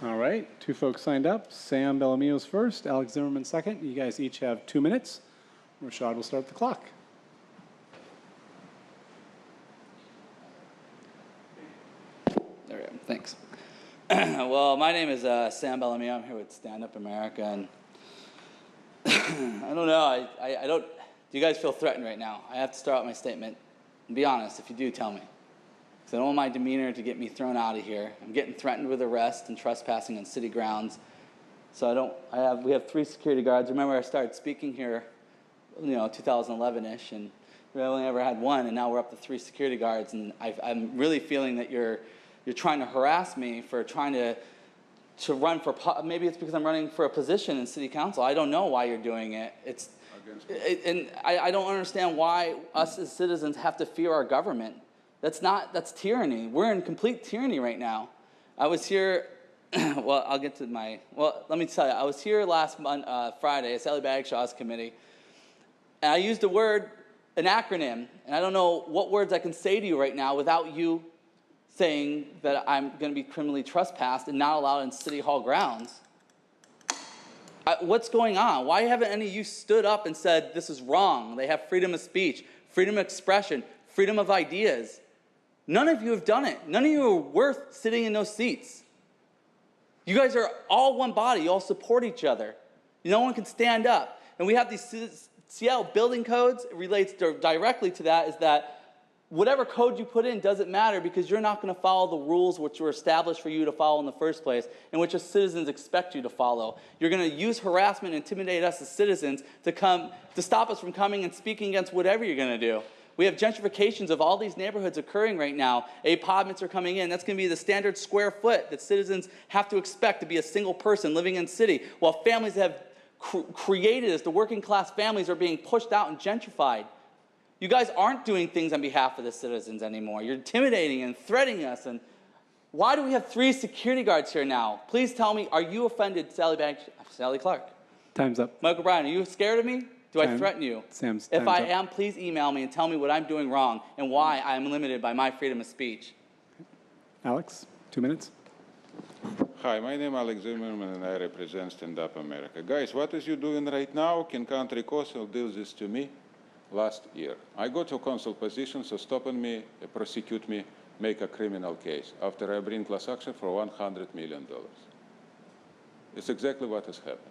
All right, two folks signed up. Sam Bellamio's first, Alex Zimmerman second. You guys each have 2 minutes. Rashad will start the clock. There we go. Thanks. Well, my name is Sam Bellamio. I'm here with Stand Up America, and I don't know. I don't. Do you guys feel threatened right now? I have to start out my statement and be honest. If you do, tell me. Because I don't want my demeanor to get me thrown out of here. I'm getting threatened with arrest and trespassing on city grounds. So we have 3 security guards. Remember, I started speaking here, 2011-ish, and we only ever had 1, and now we're up to 3 security guards. And I'm really feeling that you're trying to harass me for trying to run for, maybe it's because I'm running for a position in city council. I don't know why you're doing it. And I don't understand why us as citizens have to fear our government. That's tyranny. We're in complete tyranny right now. I was here, well, let me tell you, I was here last Friday at Sally Bagshaw's committee, and I used an acronym, and I don't know what words I can say to you right now without you saying that I'm going to be criminally trespassed and not allowed in City Hall grounds. What's going on? Why haven't any of you stood up and said this is wrong? They have freedom of speech, freedom of expression, freedom of ideas. None of you have done it. None of you are worth sitting in those seats. You guys are all one body. You all support each other. No one can stand up. And we have these Seattle building codes. It relates directly to that, is that whatever code you put in doesn't matter because you're not going to follow the rules which were established for you to follow in the first place and which as citizens expect you to follow. You're going to use harassment and intimidate us as citizens to stop us from coming and speaking against whatever you're going to do. We have gentrifications of all these neighborhoods occurring right now. Apartments are coming in. That's going to be the standard square foot that citizens have to expect to be a single person living in the city, while families that have created as the working class families are being pushed out and gentrified. You guys aren't doing things on behalf of the citizens anymore. You're intimidating and threatening us. And why do we have 3 security guards here now? Please tell me, are you offended, Sally Clark? Time's up. Michael Bryan, are you scared of me? Do I threaten you? If I am, up. please email me and tell me what I'm doing wrong and why I am limited by my freedom of speech. Alex, 2 minutes. Hi, my name is Alex Zimmerman and I represent Stand Up America. Guys, what is you doing right now? King Country Council did this to me last year. I got to council position, so stopping me, prosecute me, make a criminal case after I bring class action for $100 million. It's exactly what has happened.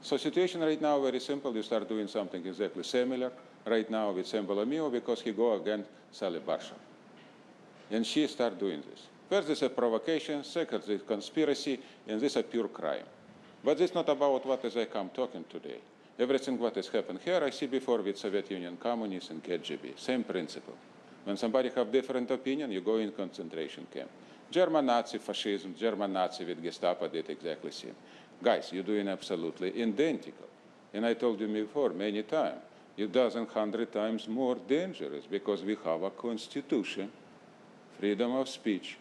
So situation right now very simple. You start doing something exactly similar right now with Sam Bellamio because he go against Sally Bagshaw. And she start doing this. First, this is a provocation. Second, this is conspiracy. And this is a pure crime. But it's not about what is I come talking today. Everything what has happened here, I see before with Soviet Union communists and KGB. Same principle. When somebody have different opinion, you go in concentration camp. German Nazi fascism, German Nazi with Gestapo did exactly same. Guys, you're doing absolutely identical. And I told you before many times, it doesn't 100 times more dangerous because we have a constitution, freedom of speech,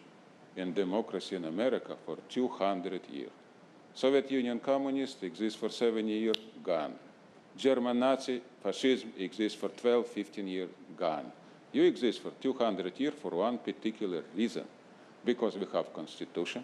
and democracy in America for 200 years. Soviet Union communists exist for 7 years, gone. German Nazi fascism exists for 12, 15 years, gone. You exist for 200 years for one particular reason, because we have constitution,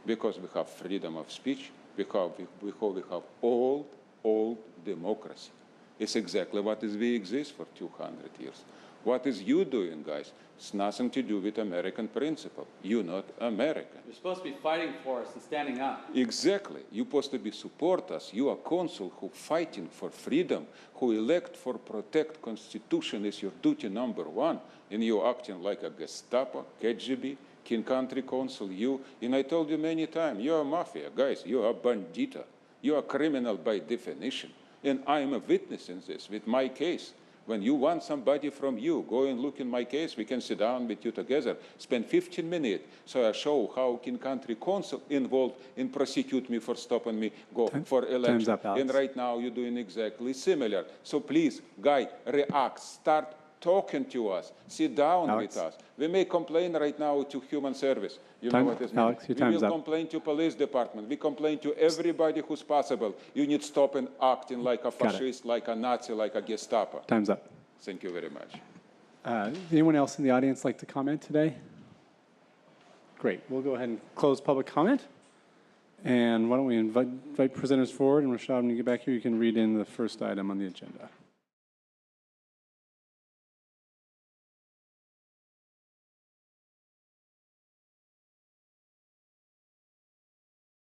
because we have freedom of speech, because we have old democracy. It's exactly what is we exist for 200 years. What is you doing, guys? It's nothing to do with American principle. You're not American. You're supposed to be fighting for us and standing up. Exactly. You're supposed to be support us. You are consul who fighting for freedom, who elect for protect Constitution is your duty #1, and you're acting like a Gestapo, KGB, King Country Council, you. And I told you many times, you're a mafia, guys. You're a bandita. You're a criminal by definition. And I am a witness in this with my case. When you want somebody from you, go and look in my case. We can sit down with you together, spend 15 minutes, so I show how King Country Council involved in prosecute me for stopping me go for election. Time's up, Alex. And right now you're doing exactly similar. So please, guy, react, start talking to us, sit down Alex. with us. We may complain right now to human service. You know what is mean? Alex, your time's We will up. complain to police department. We complain to everybody who's possible. You need to stop and acting like a fascist, like a Nazi, like a Gestapo. Time's up. Thank you very much. Anyone else in the audience like to comment today? Great. We'll go ahead and close public comment. And why don't we invite presenters forward, and Rashad, when you get back here, you can read in the first item on the agenda.